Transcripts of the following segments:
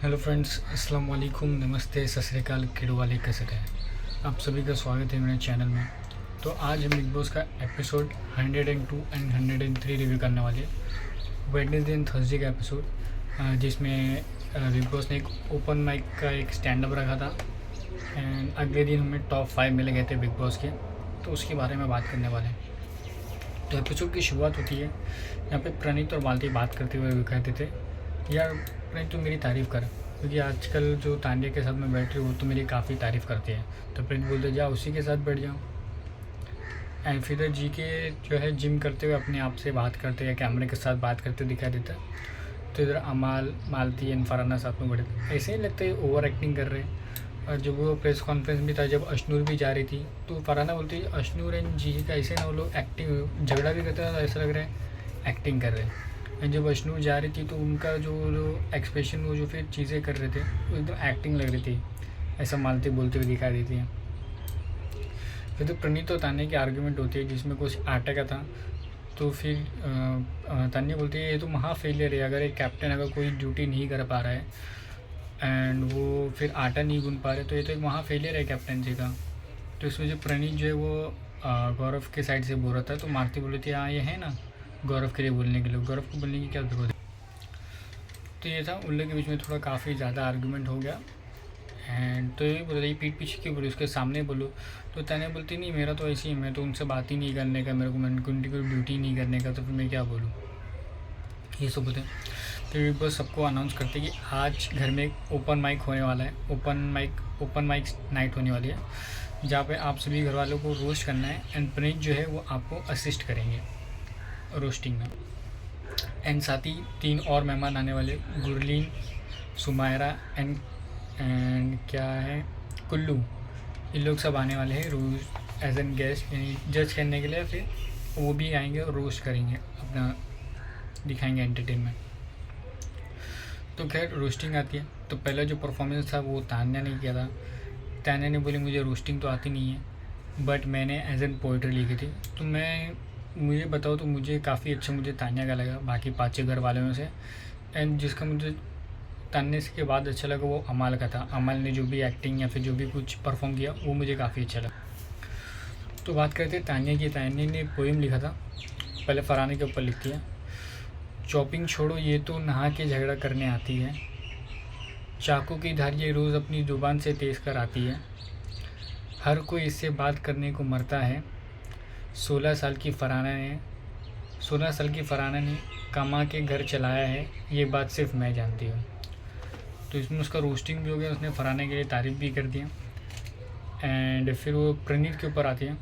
Hello friends, अस्सलाम वालेकुम, नमस्ते, सत श्री अकाल, किडू वाले कैसे हैं। आप सभी का स्वागत है मेरे चैनल में। तो आज हम बिग बॉस का एपिसोड 102 एंड 103 रिव्यू करने वाले हैं। वेडनेसडे एंड थर्सडे का एपिसोड जिसमें बिग बॉस ने एक ओपन माइक का एक स्टैंड अप रखा था एंड अगले दिन हमें टॉप 5 मिले गए थे बिग बॉस के, तो उसके बारे में बात करने वाले हैं। तो एपिसोड की शुरुआत होती है, यहाँ पे प्रणीत और मालती बात करते हुए कहते थे, यार प्रणीत तू मेरी तारीफ़ कर, क्योंकि आजकल जो तान्या के साथ मैं बैठ रही हूँ वो तो मेरी काफ़ी तारीफ़ करती है। तो प्रणीत बोलते जा उसी के साथ बैठ जाओ। एंड फिर जी के जो है जिम करते हुए अपने आप से बात करते हैं, कैमरे के साथ बात करते दिखाई देता है। तो इधर अमाल, मालती एंड फरहाना साथ में बैठे थे, ऐसे ही लगता है ओवर एक्टिंग कर रहे हैं। और जब वो प्रेस कॉन्फ्रेंस भी था, जब अश्नूर भी जा रही थी, तो फरहाना बोलती है अश्नूर एंड जी का ऐसे ना वो लोग एक्टिंग झगड़ा भी करते हैं, तो ऐसा लग रहा है एक्टिंग कर रहे हैं। एंड जब अश्नूर जा रही थी तो उनका जो एक्सप्रेशन, वो जो फिर चीज़ें कर रहे थे वो एकदम एक्टिंग लग रही थी, ऐसा मालती बोलते हुए दिखाई देती है। फिर तो प्रणीत और तान्या की आर्ग्यूमेंट होती है जिसमें कुछ आटा का था। तो फिर तान्या बोलती है ये तो महा फेलियर है, अगर एक कैप्टन अगर कोई ड्यूटी नहीं कर पा रहा है एंड वो फिर आटा नहीं गूंद पा रहे, तो ये तो एक महा फेलियर है कैप्टनसी का। तो इस वजह प्रणीत जो है वो गौरव के साइड से बोल रहा था। तो मालती बोल रही थी हाँ ये है ना गौरव के लिए बोलने के लिए, गौरव को बोलने की क्या ज़रूरत है। तो ये था उन लोगों के बीच में थोड़ा काफ़ी ज़्यादा आर्गूमेंट हो गया। एंड तो ये बोल रही पीठ पीछे क्यों बोलो, उसके सामने बोलो। तो तान्या बोलती नहीं मेरा तो ऐसे ही, मैं तो उनसे बात ही नहीं करने का, मेरे को उनकी कोई ड्यूटी नहीं करने का, तो फिर मैं क्या बोलूँ, ये सब होते हैं। तो बिग बॉस सबको अनाउंस करते कि आज घर में एक ओपन माइक होने वाला है, ओपन माइक नाइट होने वाली है, जहाँ पे आप सभी घर वालों को रोस्ट करना है एंड प्रणीत जो है वो आपको असिस्ट करेंगे रोस्टिंग में। एंड साथ ही 3 और मेहमान आने वाले, गुरलीन, सुमायरा एंड क्या है कुल्लू, इन लोग सब आने वाले हैं रोज एज एन गेस्ट, यानी जज करने के लिए। फिर वो भी आएंगे और रोस्ट करेंगे, अपना दिखाएंगे एंटरटेनमेंट। तो खैर रोस्टिंग आती है, तो पहला जो परफॉर्मेंस था वो तान्या ने किया था। तान्या ने बोली मुझे रोस्टिंग तो आती नहीं है बट मैंने एज एन पोइट्री लिखी थी। तो मुझे बताओ तो मुझे काफ़ी अच्छा मुझे तान्या का लगा बाकी 5 घर वालों में से। एंड जिसका मुझे तान्या के बाद अच्छा लगा वो अमाल का था। अमाल ने जो भी एक्टिंग या फिर जो भी कुछ परफॉर्म किया वो मुझे काफ़ी अच्छा लगा। तो बात करते हैं तान्या की। तान्या ने पोएम लिखा था, पहले फरहाना के ऊपर लिखती है, चॉपिंग छोड़ो ये तो नहा के झगड़ा करने आती है, चाकू की धार ये रोज़ अपनी ज़ुबान से तेज़ कर आती है, हर कोई इससे बात करने को मरता है, 16 साल की फरहाना ने कमा के घर चलाया है, ये बात सिर्फ मैं जानती हूँ। तो इसमें उसका रोस्टिंग भी हो गया, उसने फरहाना के लिए तारीफ़ भी कर दिया। एंड फिर वो प्रणीत के ऊपर आती है,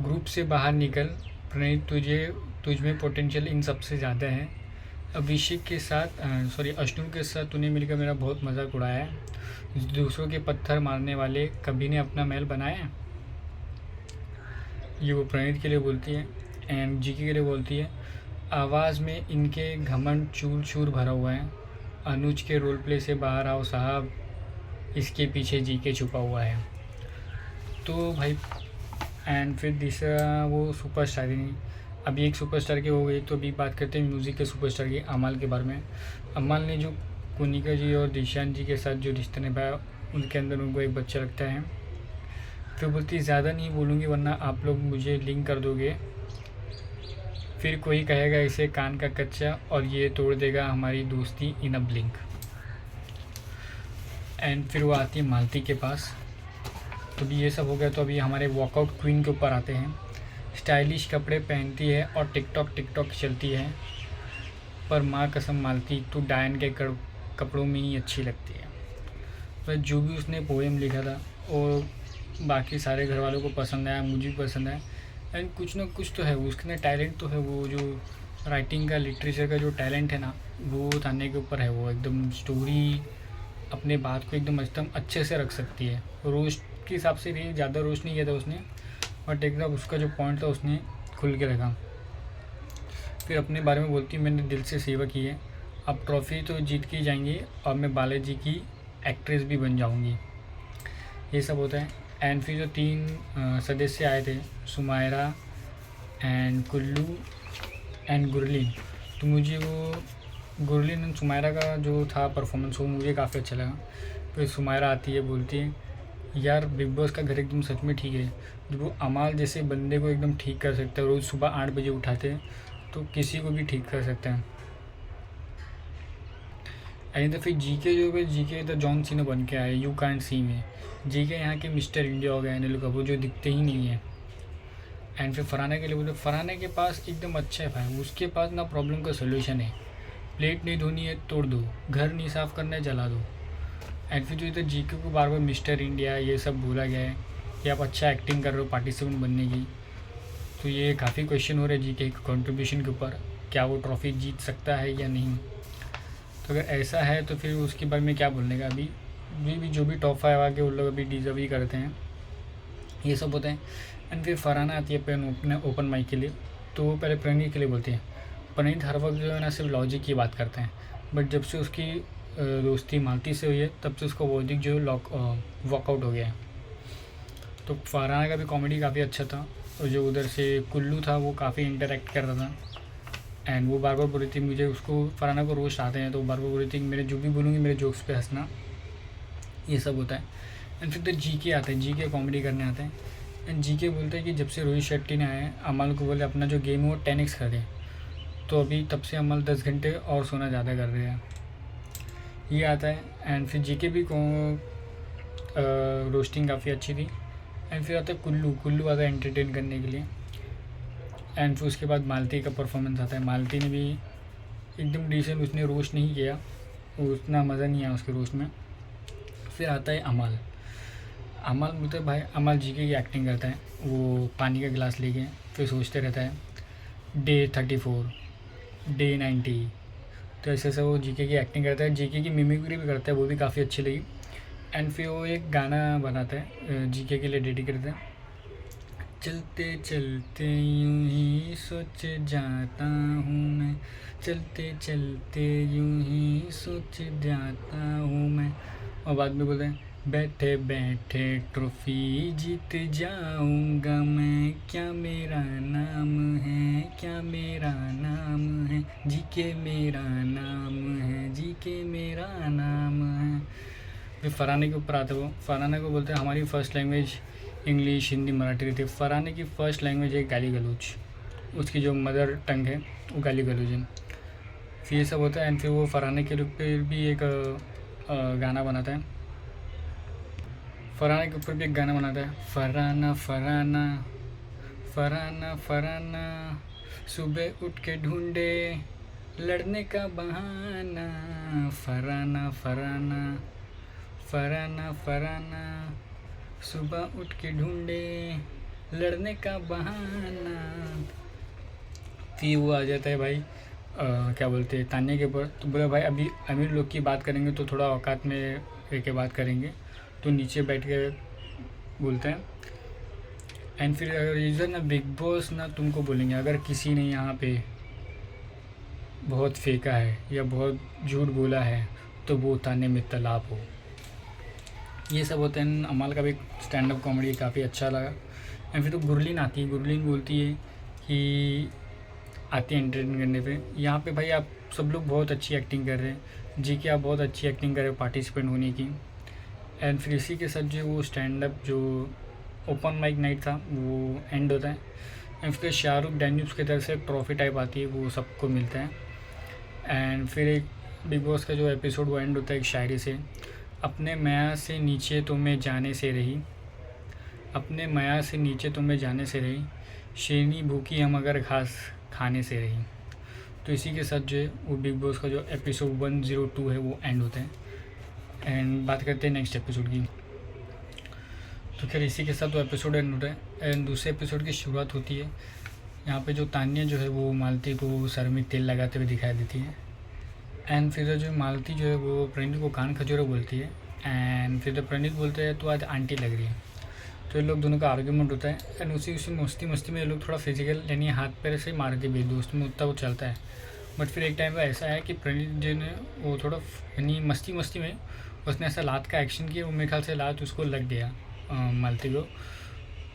ग्रुप से बाहर निकल प्रणीत, तुझ में पोटेंशियल इन सबसे ज़्यादा है, अभिषेक के साथ अश्नू के साथ तूने मिलकर मेरा बहुत मजाक उड़ाया है, दूसरों के पत्थर मारने वाले कभी ने अपना महल बनाया है। ये वो प्रणीत के लिए बोलती है। एंड जीके के लिए बोलती है, आवाज़ में इनके घमंड चूर चूर भरा हुआ है, अनुज के रोल प्ले से बाहर आओ साहब, इसके पीछे जीके छुपा हुआ है। तो भाई एंड फिर दूसरा वो सुपरस्टार ही नहीं, अभी एक सुपरस्टार की हो गई। तो अभी बात करते हैं म्यूज़िक के सुपरस्टार की, अमाल के बारे में। अमाल ने जो कुनिका जी और दिशान जी के साथ जो रिश्ता निभाया, उनके अंदर उनको एक बच्चा लगता है। फिर बोलती ज़्यादा नहीं बोलूँगी वरना आप लोग मुझे लिंक कर दोगे, फिर कोई कहेगा इसे कान का कच्चा और ये तोड़ देगा हमारी दोस्ती इन अ ब्लिंक। एंड फिर वो आती है मालती के पास। तो अभी ये सब हो गया, तो अभी हमारे वॉकआउट क्वीन के ऊपर आते हैं। स्टाइलिश कपड़े पहनती है और टिकटॉक चलती है, पर माँ कसम मालती तू डायन के कपड़ों में ही अच्छी लगती है। पर जो भी उसने पोएम लिखा था और बाकी सारे घर वालों को पसंद आया, मुझे भी पसंद आया। एंड कुछ ना कुछ तो है उसके टैलेंट तो है, वो जो राइटिंग का लिटरेचर का जो टैलेंट है ना वो तान्या के ऊपर है। वो एकदम स्टोरी अपने बात को एकदम अच्छे से रख सकती है। रोस्ट के हिसाब से भी ज़्यादा रोस्ट नहीं किया था उसने, बट एकदम उसका जो पॉइंट था उसने खुल के रखा। फिर अपने बारे में बोलती मैंने दिल से सेवा की है, अब ट्रॉफ़ी तो जीत के ही जाएंगी और मैं बालाजी की एक्ट्रेस भी बन जाऊंगी। ये सब होता है। एंड फिर जो 3 सदस्य आए थे, सुमायरा एंड कुल्लू एंड गुरलीन, तो मुझे वो गुरलीन एंड सुमायरा का जो था परफॉर्मेंस वो मुझे काफ़ी अच्छा लगा। फिर सुमायरा आती है, बोलती है यार बिग बॉस का घर एकदम सच में ठीक है। जब वो अमाल जैसे बंदे को एकदम ठीक कर सकते हैं, रोज़ सुबह 8 बजे उठाते हैं, तो किसी को भी ठीक कर सकते हैं। एंड तो फिर जीके जो है, जीके इधर जॉन सीना बन के आए यू कांट सी में। जीके यहाँ के मिस्टर इंडिया हो गए अनिल कपूर, जो दिखते ही नहीं है। एंड फिर फरहाना के लिए बोलते, फरहाना के पास एकदम अच्छा है भाई, उसके पास ना प्रॉब्लम का सोल्यूशन है। प्लेट नहीं धोनी है तोड़ दो, घर नहीं साफ़ करना है जला दो। एंड फिर जो इधर जीके को बार बार मिस्टर इंडिया ये सब बोला गया है कि आप अच्छा एक्टिंग कर रहे हो पार्टिसिपेंट बनने की, तो ये काफ़ी क्वेश्चन हो रहे हैं जीके के कंट्रीब्यूशन के ऊपर, क्या वो ट्रॉफी जीत सकता है या नहीं। तो अगर ऐसा है तो फिर उसके बारे में क्या बोलने का। अभी जो भी टॉप 5 आके उन लोग अभी डिजर्व ही करते हैं, ये सब होते हैं। एंड फिर फरहाना आती है अपने ओपन माइक के लिए, तो वो पहले प्रणीत के लिए बोलती है। प्रणीत हर वक्त जो है ना सिर्फ लॉजिक की बात करते हैं, बट जब से उसकी दोस्ती मालती से हुई है तब से उसका लॉजिक जो है वॉकआउट हो गया है। तो फरहाना का भी कॉमेडी काफ़ी अच्छा था, और जो उधर से कुल्लू था वो काफ़ी इंटरेक्ट कर रहा था। एंड वो बार बार बोल रही थी, मुझे उसको फरहाना को रोस्ट आते हैं, तो बार बार बोल रही थी कि मेरे जो भी बोलूँगी मेरे जोक्स पे हंसना, ये सब होता है। एंड फिर तो जीके आते हैं, जीके कॉमेडी करने आते हैं। एंड जीके बोलते हैं कि जब से रोहित शेट्टी ने आए अमल को बोले अपना जो गेम है वो 10x कर दे, तो अभी तब से अमल 10 घंटे और सोना ज़्यादा कर रहे हैं, ये आता है। एंड फिर जीके भी को रोस्टिंग काफ़ी अच्छी थी। एंड फिर आता है कुल्लू आता है एंटरटेन करने के लिए। एंड फिर उसके बाद मालती का परफॉर्मेंस आता है। मालती ने भी एकदम डिसेंट, उसने रोस्ट नहीं किया, उतना मज़ा नहीं आया उसके रोस्ट में। फिर आता है अमल बोलते भाई, अमल जीके की एक्टिंग करता है, वो पानी का गिलास लेके फिर सोचते रहता है डे 34 डे 90, तो ऐसे ऐसे वो जीके की एक्टिंग करता है। जीके की मिमिक्री भी करता है, वो भी काफ़ी अच्छी लगी। एंड फिर वो एक गाना बनाता है जीके के लिए डेडिकेट करता है, चलते चलते यूं ही सोच जाता हूँ मैं, चलते चलते यूं ही सोच जाता हूँ मैं। और बाद में बोलते हैं बैठे बैठे ट्रॉफी जीत जाऊंगा मैं, क्या मेरा नाम है, क्या मेरा नाम है, जीके मेरा नाम है, जीके मेरा नाम है। फिर फरहाना के ऊपर आते वो, फरहाना को बोलते हैं हमारी first language English Hindi Marathi रहती है। फरहाना की फ़र्स्ट लैंग्वेज है गाली गलौज, उसकी जो मदर टंग है वो गाली गलौज है। फिर ये सब होता है। एंड फिर वो फरहाना के ऊपर भी एक गाना बनाता है, फरहाना के ऊपर भी एक गाना बनाता है, फरहाना फरहाना फरहाना फरहाना सुबह उठ के ढूंढे लड़ने का बहाना, फरहाना फरहाना फरहाना फरहाना सुबह उठ के ढूंढे लड़ने का बहाना। फिर वो आ जाता है भाई क्या बोलते हैं तान्या के ऊपर, तो बोला भाई अभी अमीर लोग की बात करेंगे तो थोड़ा औकात में रह के बात करेंगे, तो नीचे बैठ के बोलते हैं। एंड फिर रीज़न ना बिग बॉस ना तुमको बोलेंगे अगर किसी ने यहाँ पे बहुत फेंका है या बहुत झूठ बोला है तो वो ताने में तालाब हो, ये सब होते हैं। अमाल का भी स्टैंड अप कॉमेडी काफ़ी अच्छा लगा। एंड फिर तो गुरलीन आती है, गुरलीन बोलती है कि आती है एंटरटेन करने पे, यहाँ पे भाई आप सब लोग बहुत अच्छी एक्टिंग कर रहे हैं, जी के आप बहुत अच्छी एक्टिंग कर रहे हो पार्टिसिपेंट होने की। एंड फिर इसी के साथ जो वो स्टैंड अप जो ओपन माइक नाइट था वो एंड होता है। एंड फिर शाहरुख डैन्यूब्स की तरफ से एक ट्रॉफ़ी टाइप आती है, वो सबको मिलता है। एंड फिर एक बिग बॉस का जो एपिसोड वो एंड होता है एक शायरी से, अपने माया से नीचे तुम्हें जाने से रही, अपने माया से नीचे तुम्हें जाने से रही, शेरनी भूखी हम अगर घास खाने से रही। तो इसी के साथ जो है वो बिग बॉस का जो एपिसोड 102 है वो एंड होता है। एंड बात करते हैं नेक्स्ट एपिसोड की। तो खैर इसी के साथ वो एपिसोड एंड होता है। एंड दूसरे एपिसोड की शुरुआत होती है, यहाँ पे जो तान्या जो है वो मालती को सर में तेल लगाते हुए दिखाई देती है। एंड फिर जो मालती जो है वो प्रणीत को कान खजूरा बोलती है। एंड फिर प्रणीत बोलते हैं तो आज आंटी लग रही है। तो ये लोग दोनों का आर्ग्यूमेंट होता है। एंड उसी मस्ती में ये लोग थोड़ा फिजिकल यानी हाथ पैर से मारते भी, दोस्त में उतना वो चलता है। बट फिर एक टाइम पर ऐसा है कि प्रणीत जो ने वो थोड़ा यानी मस्ती में उसने ऐसा लात का एक्शन किया, वो मेरे ख्याल से लात उसको लग गया मालती को।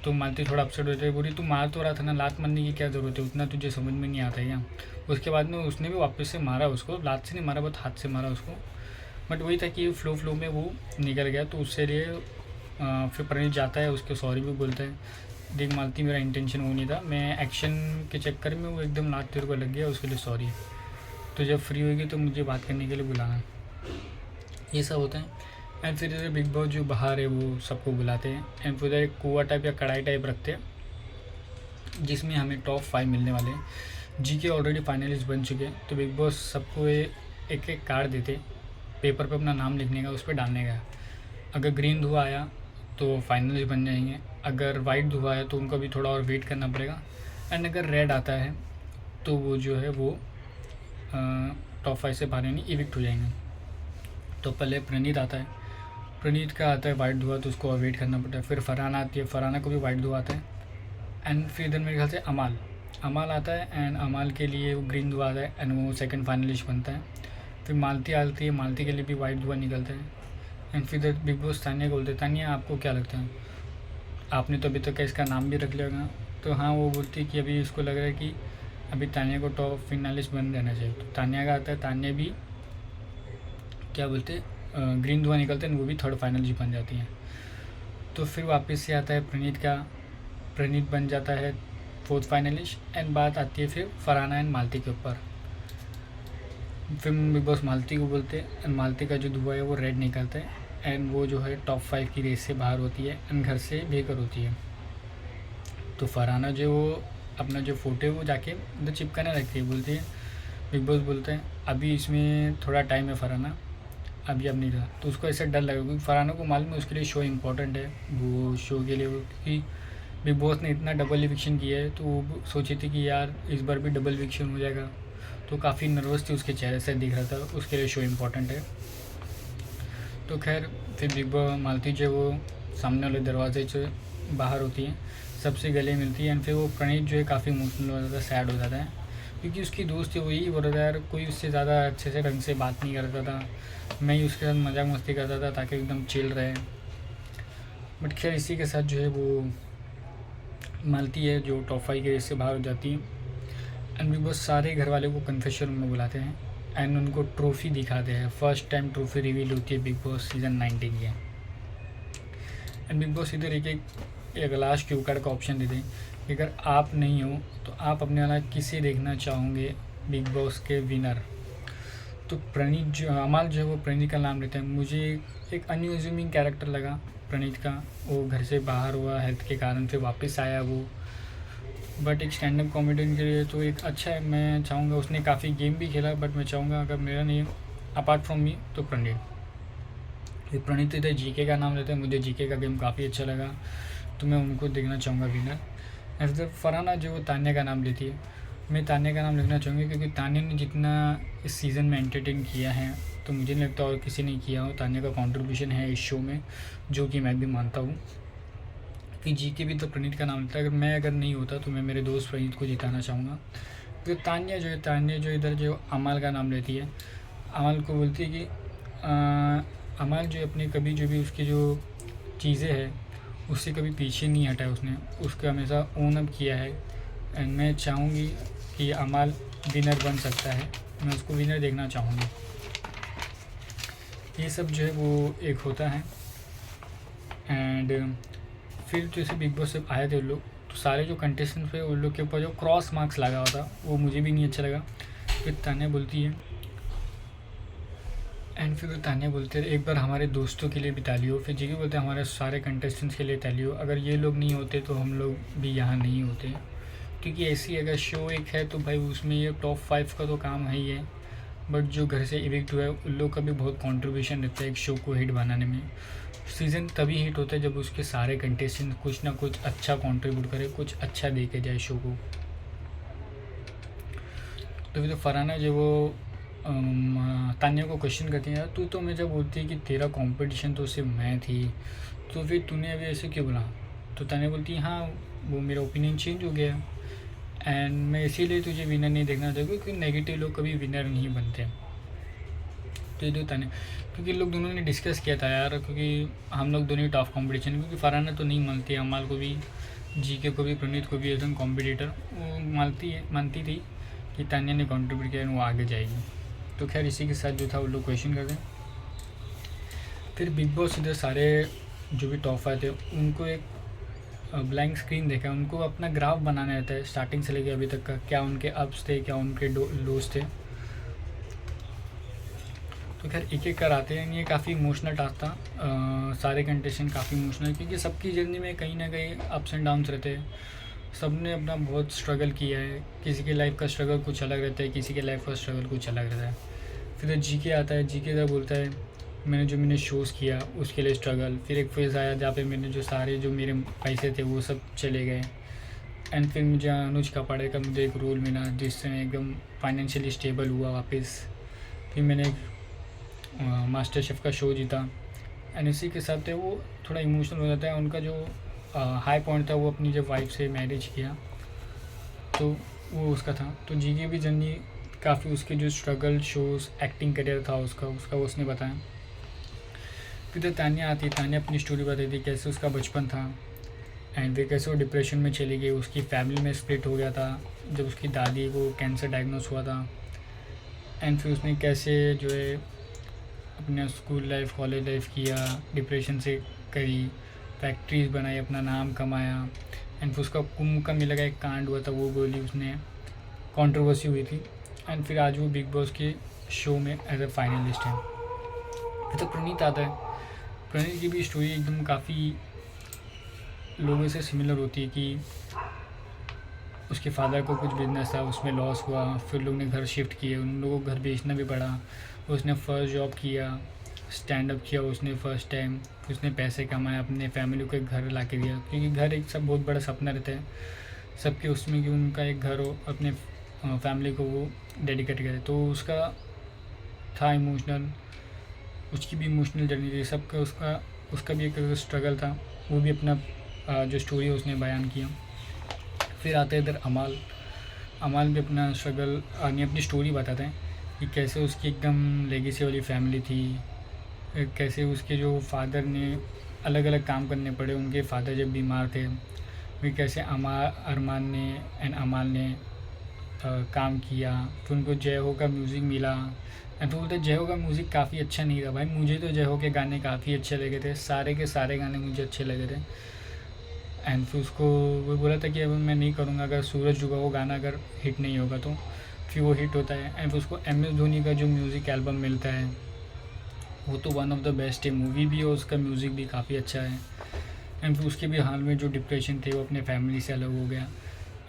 तो मालती थोड़ा अपसेट हो जाए, बोली तू मार तो रहा था ना, लात मारने की क्या ज़रूरत है, उतना तुझे समझ में नहीं आता है क्या। उसके बाद में उसने भी वापस से मारा उसको, लात से नहीं मारा, बहुत हाथ से मारा उसको। बट वही था कि फ्लो में वो निकल गया। तो उससे लिए फिर प्रणीत जाता है, उसके सॉरी भी बोलता है, देख मालती मेरा इंटेंशन वो नहीं था, मैं एक्शन के चक्कर में वो एकदम लात तेरे को लग गया, उसके लिए सॉरी। तो जब फ्री होगी तो मुझे बात करने के लिए बुलाना। ये सब होता है। एंड फिर इधर बिग बॉस जो बाहर है वो सबको बुलाते हैं। एंड फिर उधर एक कुआ टाइप या कढ़ाई टाइप रखते हैं जिसमें हमें टॉप 5 मिलने वाले हैं। जी के ऑलरेडी फाइनलिस्ट बन चुके हैं। तो बिग बॉस सबको एक एक कार्ड देते, पेपर पे अपना नाम लिखने का, उस पर डालने का। अगर ग्रीन धुआं आया तो फाइनलिस्ट बन जाएंगे, अगर वाइट धुआं आया तो उनको भी थोड़ा और वेट करना पड़ेगा। एंड अगर रेड आता है तो वो जो है वो टॉप 5 से बाहर यानी इविक्ट हो जाएंगे। तो पहले प्रणीत आता है, प्रणीत का आता है वाइट धुआं, तो उसको वेट करना पड़ता है। फिर फरहाना आती है, फरहाना को भी वाइट धुआं आता है। एंड फिर इधर मेरे ख्याल से अमाल आता है, एंड अमाल के लिए वो ग्रीन धुआं आता है, एंड वो सेकंड फाइनलिस्ट बनता है। फिर मालती आती है, मालती के लिए भी वाइट धुआं निकलता है। एंड फिर इधर बिग बॉस तानिया को बोलते हैं, तानिया आपको क्या लगता है, आपने तो अभी तक इसका नाम भी रख लिया होगा। तो हाँ, वो बोलती है कि अभी इसको लग रहा है कि अभी तानिया को टॉप फाइनलिस्ट बन रहना चाहिए। तो तानिया का आता है, तानिया भी क्या बोलते ग्रीन धुआं निकलते हैं, वो भी थर्ड फाइनलिस्ट बन जाती हैं। तो फिर वापस से आता है प्रणीत का, प्रणीत बन जाता है फोर्थ फाइनलिस्ट। एंड बात आती है फिर फरहाना एंड मालती के ऊपर। फिर बिग बॉस मालती को बोलते हैं, एंड मालती का जो धुआं है वो रेड निकलता है, एंड वो जो है टॉप 5 की रेस से बाहर होती है, एंड घर से बेघर होती है। तो फरहाना जो वो अपना जो फोटो है वो जाके उधर चिपकाने लगती है, बोलती है, बिग बॉस बोलते हैं अभी इसमें थोड़ा टाइम है फरहाना, अभी अब नहीं रहा। तो उसको ऐसा डर लगा, क्योंकि फरहाना को मालूम है उसके लिए शो इम्पोर्टेंट है, वो शो के लिए, क्योंकि बिग बॉस ने इतना डबल इविक्शन किया है, तो वो सोची थी कि यार इस बार भी डबल इविक्शन हो जाएगा। तो काफ़ी नर्वस थी, उसके चेहरे से दिख रहा था, उसके लिए शो इम्पोर्टेंट है। तो खैर फिर बिग बॉस मालती जो वो सामने वाले दरवाजे से बाहर होती है, सबसे गले मिलती है। एंड फिर वो प्रणीत जो है काफ़ी इमोशनल हो जाता है, सैड हो जाता है, क्योंकि उसकी दोस्त है, वो यही बोल रहा था यार कोई उससे ज़्यादा अच्छे से ढंग से बात नहीं करता था, मैं ही उसके साथ मजाक मस्ती करता था ताकि एकदम चिल रहे। बट खैर इसी के साथ जो है वो मालती है जो टॉप 5 के रेस से बाहर हो जाती है। एंड बिग बॉस सारे घर वाले को कन्फेशन रूम में बुलाते हैं, एंड उनको ट्रॉफ़ी दिखाते हैं। फर्स्ट टाइम ट्रॉफ़ी रिवील होती है बिग बॉस सीज़न 19 की। एंड बिग बॉस इधर एक लास्ट क्यू कार्ड का ऑप्शन देते हैं कि अगर आप नहीं हो तो आप अपने वाला किसे देखना चाहोगे बिग बॉस के विनर। तो प्रणीत जो अमाल जो है वो प्रणीत का नाम लेते हैं। मुझे एक अनयूज्यूमिंग कैरेक्टर लगा प्रणीत का, वो घर से बाहर हुआ हेल्थ के कारण, फिर वापस आया वो, बट एक स्टैंड अप कॉमेडियन के लिए तो एक अच्छा है। मैं चाहूँगा, उसने काफ़ी गेम भी खेला, बट मैं चाहूँगा अगर मेरा नहीं अपार्ट फ्रॉम मी तो प्रणीत। ये प्रणीत इधर जीके का नाम लेते हैं, मुझे जीके का गेम काफ़ी अच्छा लगा, तो मैं उनको देखना चाहूँगा विनर। ऐसे फरहाना जो वो तान्या का नाम लेती है, मैं तान्या का नाम लिखना चाहूँगी, क्योंकि तान्या ने जितना इस सीज़न में एंटरटेन किया है तो मुझे नहीं लगता और किसी ने किया हो। तान्या का कंट्रीब्यूशन है इस शो में, जो कि मैं भी मानता हूँ। कि जी के भी तो प्रणीत का नाम लेता है, अगर नहीं होता तो मैं मेरे दोस्त प्रणीत को जिताना चाहूँगा। तो तान्या जो इधर जो अमाल का नाम लेती है, अमाल को बोलती है कि अमाल जो अपने कभी जो भी उसकी जो चीज़ें हैं उससे कभी पीछे नहीं हटा है, उसने उसका हमेशा ओन अप किया है। एंड मैं चाहूँगी कि अमाल विनर बन सकता है, मैं उसको विनर देखना चाहूँगी। ये सब जो है वो एक होता है। एंड फिर जैसे बिग बॉस से आए थे उन लोग, तो सारे जो कंटेस्टेंट थे उन लोग के ऊपर जो क्रॉस मार्क्स लगा हुआ था वो मुझे भी नहीं अच्छा लगा। फिर तान्या बोलती है, एंड फिर तान्या बोलते हैं एक बार हमारे दोस्तों के लिए भी तालियो। फिर जी के बोलते हैं हमारे सारे कंटेस्टेंट्स के लिए तालियो, अगर ये लोग नहीं होते तो हम लोग भी यहाँ नहीं होते। क्योंकि ऐसी अगर शो एक है तो भाई उसमें ये टॉप 5 का तो काम है ही है, बट जो घर से इविक्ट हुआ है उन लोग का भी बहुत कंट्रीब्यूशन रहता है एक शो को हिट बनाने में। सीज़न तभी हिट होता है जब उसके सारे कंटेस्टेंट कुछ ना कुछ अच्छा कंट्रीब्यूट करे, कुछ अच्छा दे के जाए शो को। तो फिर तो फरहाना जो वो तान्या को क्वेश्चन करती है, तू तो मुझे बोलती है कि तेरा कंपटीशन तो सिर्फ मैं थी, तो फिर तूने अभी ऐसे क्यों बोला। तो तान्या बोलती है हाँ वो मेरा ओपिनियन चेंज हो गया, एंड मैं इसीलिए तुझे विनर नहीं देखना चाहूँगी, क्योंकि नेगेटिव लोग कभी विनर नहीं बनते। तो ये तो तान्या, क्योंकि लोग दोनों ने डिस्कस किया था यार, क्योंकि हम लोग दोनों ही टफ कॉम्पिटिशन, क्योंकि फरहाना तो नहीं मानती, अमाल को भी, जीके को भी, प्रणीत को भी एकदम कॉम्पिटिटर, वो मानती थी कि तान्या ने कंट्रीब्यूट किया वो आगे जाएगी। तो खैर इसी के साथ जो था वो लोग क्वेश्चन कर रहे हैं। फिर बिग बॉस इधर सारे जो भी टॉप आए थे उनको एक ब्लैंक स्क्रीन देखा, उनको अपना ग्राफ बनाना रहता है स्टार्टिंग से लेकर अभी तक का, क्या उनके अप्स थे, क्या उनके लोस थे। तो खैर एक एक कर आते हैं। ये काफ़ी इमोशनल टास्क था, सारे कंटेस्टेंट काफ़ी इमोशनल, क्योंकि सबकी जर्नी में कहीं ना कहीं अप्स एंड डाउन्स रहते हैं। सब ने अपना बहुत स्ट्रगल किया है, किसी के लाइफ का स्ट्रगल कुछ अलग रहता है, किसी के लाइफ का स्ट्रगल कुछ अलग रहता है। फिर जीके आता है, जीके का बोलता है मैंने शोज़ किया उसके लिए स्ट्रगल। फिर एक फेज़ आया जहाँ पे मैंने जो सारे जो मेरे पैसे थे वो सब चले गए, एंड फिर मुझे अनुज कपाड़े का मुझे एक रोल मिला जिससे मैं एकदम फाइनेंशियली स्टेबल हुआ वापस। फिर मैंने एक मास्टर शेफ़ का शो जीता, एंड इसी के साथ वो थोड़ा इमोशनल हो जाता है। उनका जो हाई पॉइंट था वो अपनी जब वाइफ से मैरिज किया तो वो उसका था। तो जीके भी जर्नी काफ़ी, उसके जो स्ट्रगल शोज़, एक्टिंग करियर था उसका उसने बताया। फिर तो तान्या आती, तान्या अपनी स्टोरी बताई थी कैसे उसका बचपन था, एंड फिर कैसे वो डिप्रेशन में चली गई, उसकी फैमिली में स्प्लिट हो गया था जब उसकी दादी को कैंसर डायग्नोस हुआ था, एंड फिर उसने कैसे जो है अपना स्कूल लाइफ, कॉलेज लाइफ किया, डिप्रेशन से करी, फैक्ट्रीज बनाई, अपना नाम कमाया, एंड फिर उसका कुंभ का मेला का एक कांड हुआ था, वो बोली उसने, कंट्रोवर्सी हुई थी, एंड फिर आज वो बिग बॉस के शो में एज अ फाइनलिस्ट है। फिर तो प्रणीत आता है, प्रणीत की भी स्टोरी एकदम काफ़ी लोगों से सिमिलर होती है कि उसके फादर को कुछ बिजनेस था, उसमें लॉस हुआ, फिर लोग ने घर शिफ्ट किए, उन लोगों को घर बेचना भी पड़ा, उसने फ़र्स्ट जॉब किया, स्टैंड अप किया उसने फर्स्ट टाइम, फिर उसने पैसे कमाए, अपने फैमिली को एक घर ला के दिया, क्योंकि घर एक सब बहुत बड़ा सपना रहता है सबके उसमें कि उनका एक घर हो, अपने फैमिली को वो डेडिकेट करे। तो उसका था इमोशनल, उसकी भी इमोशनल जर्नी थी, सबका उसका भी एक स्ट्रगल था, वो भी अपना जो स्टोरी है उसने बयान किया। फिर आते हैं इधर अमाल भी अपना स्ट्रगल अपनी स्टोरी बताते हैं कि कैसे उसकी एकदम लेगेसी वाली फैमिली थी, कैसे उसके जो फादर ने अलग अलग काम करने पड़े, उनके फादर जब बीमार थे, फिर कैसे अरमान ने एंड अमाल ने काम किया, फिर उनको जय हो का म्यूज़िक मिला, एंड फिर बोलते जय हो का म्यूज़िक काफ़ी अच्छा नहीं था भाई, मुझे तो जय हो के गाने काफ़ी अच्छे लगे थे, सारे के सारे गाने मुझे अच्छे लगे थे। एंड फिर उसको वो बोला था कि अब मैं नहीं करूँगा, अगर सूरज डूबा वो गाना अगर हिट नहीं होगा तो, फिर वो हिट होता है। एंड फिर उसको MS धोनी का जो म्यूज़िक एल्बम मिलता है वो तो वन ऑफ द बेस्ट है, मूवी भी है, उसका म्यूज़िक भी काफ़ी अच्छा है। एंड फिर उसके भी हाल में जो डिप्रेशन थे वो अपने फैमिली से अलग हो गया,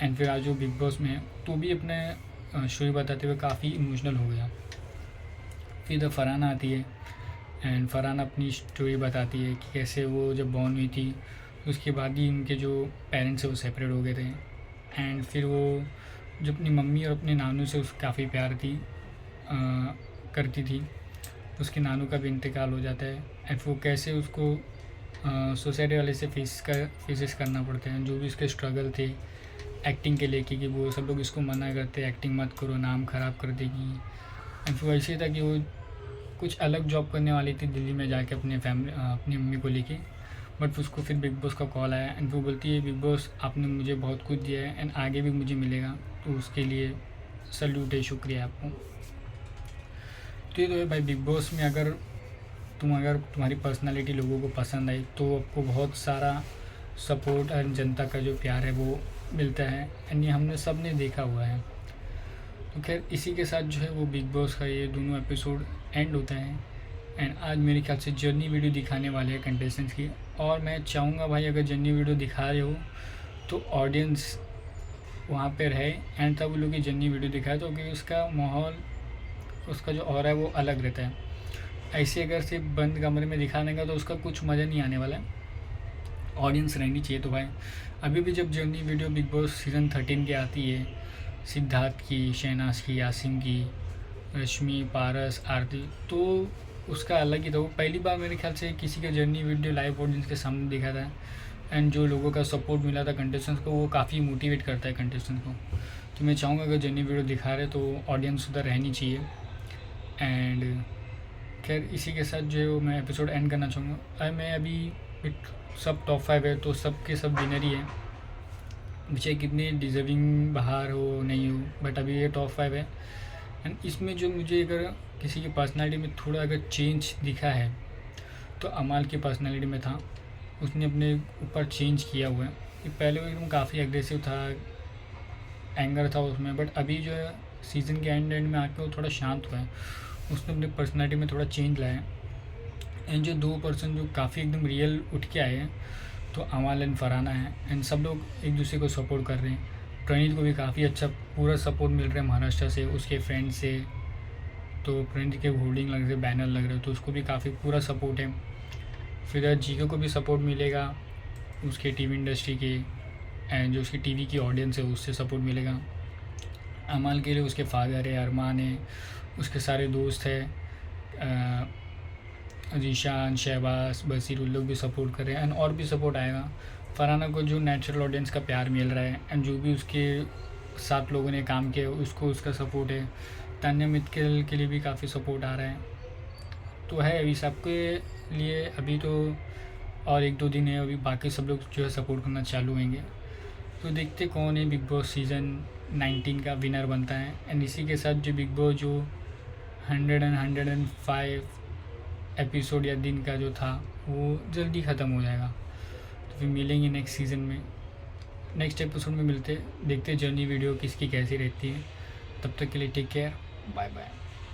एंड फिर आज जो बिग बॉस में है तो भी अपने स्टोरी बताते हुए काफ़ी इमोशनल हो गया। फिर इधर फरहाना आती है, एंड फरहाना अपनी स्टोरी बताती है कि कैसे वो जब बॉर्न हुई थी उसके बाद ही उनके जो पेरेंट्स हैं वो सेपरेट हो गए थे, एंड फिर वो जो अपनी मम्मी और अपने नानू से उस काफ़ी प्यार करती थी, उसके नानू का भी इंतकाल हो जाता है, एंड वो कैसे उसको सोसाइटी वाले से फेसेस करना पड़ते हैं, जो भी उसके स्ट्रगल थे एक्टिंग के लेके कि वो सब लोग इसको मना करते, एक्टिंग मत करो, नाम ख़राब कर देगी। एंड फिर वैसे था कि वो कुछ अलग जॉब करने वाली थी दिल्ली में जाके अपनी मम्मी को लेके, बट उसको फिर बिग बॉस का कॉल आया, एंड वो बोलती है बिग बॉस आपने मुझे बहुत कुछ दिया है एंड आगे भी मुझे मिलेगा, तो उसके लिए सल्यूट है, शुक्रिया आपको। तो ये तो है भाई, बिग बॉस में अगर तुम्हारी पर्सनालिटी लोगों को पसंद आई तो आपको बहुत सारा सपोर्ट और जनता का जो प्यार है वो मिलता है, एंड ये हमने सब ने देखा हुआ है। तो खैर इसी के साथ जो है वो बिग बॉस का ये दोनों एपिसोड एंड होता है, एंड आज मेरे ख्याल से जर्नी वीडियो दिखाने वाले हैं कंटेस्टेंट्स की, और मैं चाहूँगा भाई अगर जर्नी वीडियो दिखा रहे हो तो ऑडियंस वहाँ पे रहे एंड तब लोग की जर्नी वीडियो दिखाए, तो क्योंकि उसका माहौल, उसका जो ऑरा है वो अलग रहता है। ऐसे अगर सिर्फ बंद कमरे में दिखाने का तो उसका कुछ मज़ा नहीं आने वाला है, ऑडियंस रहनी चाहिए। तो भाई अभी भी जब journey video big boss season 13 की आती है, सिद्धार्थ की, शहनाज की, यासिन की, रश्मि, पारस, आरती, तो उसका अलग ही था। वो पहली बार मेरे ख्याल से किसी का जर्नी वीडियो लाइव ऑडियंस के सामने दिखा था, एंड जो लोगों का सपोर्ट मिला था कंटेस्टेंट्स को वो काफ़ी मोटिवेट करता है कंटेस्टेंट्स को। तो मैं चाहूँगा अगर जर्नी वीडियो दिखा रहे तो ऑडियंस उधर रहनी चाहिए, एंड खैर इसी के साथ जो है वो मैं एपिसोड एंड करना चाहूँगा। मैं अभी सब टॉप 5 है तो सब के सब विनर ही है, चाहे कितने डिज़र्विंग बाहर हो नहीं हो, बट अभी ये टॉप 5 है। एंड इसमें जो मुझे अगर किसी की पर्सनालिटी में थोड़ा अगर चेंज दिखा है तो अमाल की पर्सनालिटी में था। उसने अपने ऊपर चेंज किया हुआ है। ये पहले वो एकदम काफ़ी एग्रेसिव था, एंगर था उसमें, बट अभी जो है सीज़न के एंड में आके वो थोड़ा शांत हुआ है। उसने अपनी पर्सनालिटी में थोड़ा चेंज लाया है। एंड जो 2 पर्सन जो काफ़ी एकदम रियल उठ के आए हैं तो अमाल एंड फरहाना है। एंड सब लोग एक दूसरे को सपोर्ट कर रहे हैं। प्रणीत को भी काफ़ी अच्छा पूरा सपोर्ट मिल रहा है महाराष्ट्र से, उसके फ्रेंड से। तो प्रणीत के होर्डिंग लग रहे, बैनर लग रहे, तो उसको भी काफ़ी पूरा सपोर्ट है। फिर जीके को भी सपोर्ट मिलेगा उसके टीवी इंडस्ट्री के, एंड जो उसकी टीवी की ऑडियंस है उससे सपोर्ट मिलेगा। अमाल के लिए उसके फादर है, अरमान है, उसके सारे दोस्त है, जीशान, शहबाज, बसीर, उन लोग भी सपोर्ट कर रहे हैं। एंड और भी सपोर्ट आएगा। फरहाना को जो नेचुरल ऑडियंस का प्यार मिल रहा है, एंड जो भी उसके साथ लोगों ने काम किया उसको उसका सपोर्ट है। तान्या मित्तल के लिए भी काफ़ी सपोर्ट आ रहा है। तो है अभी सबके लिए अभी तो और 1-2 दिन है अभी, बाकी सब लोग जो है सपोर्ट करना चालू होंगे। तो देखते कौन है बिग बॉस सीज़न 19 का विनर बनता है। एंड इसी के साथ जो बिग बॉस जो 105 एपिसोड या दिन का जो था वो जल्दी ख़त्म हो जाएगा। तो फिर मिलेंगे नेक्स्ट सीज़न में, नेक्स्ट एपिसोड में मिलते, देखते जर्नी वीडियो किसकी कैसी रहती है। तब तक के लिए टेक केयर, बाय बाय।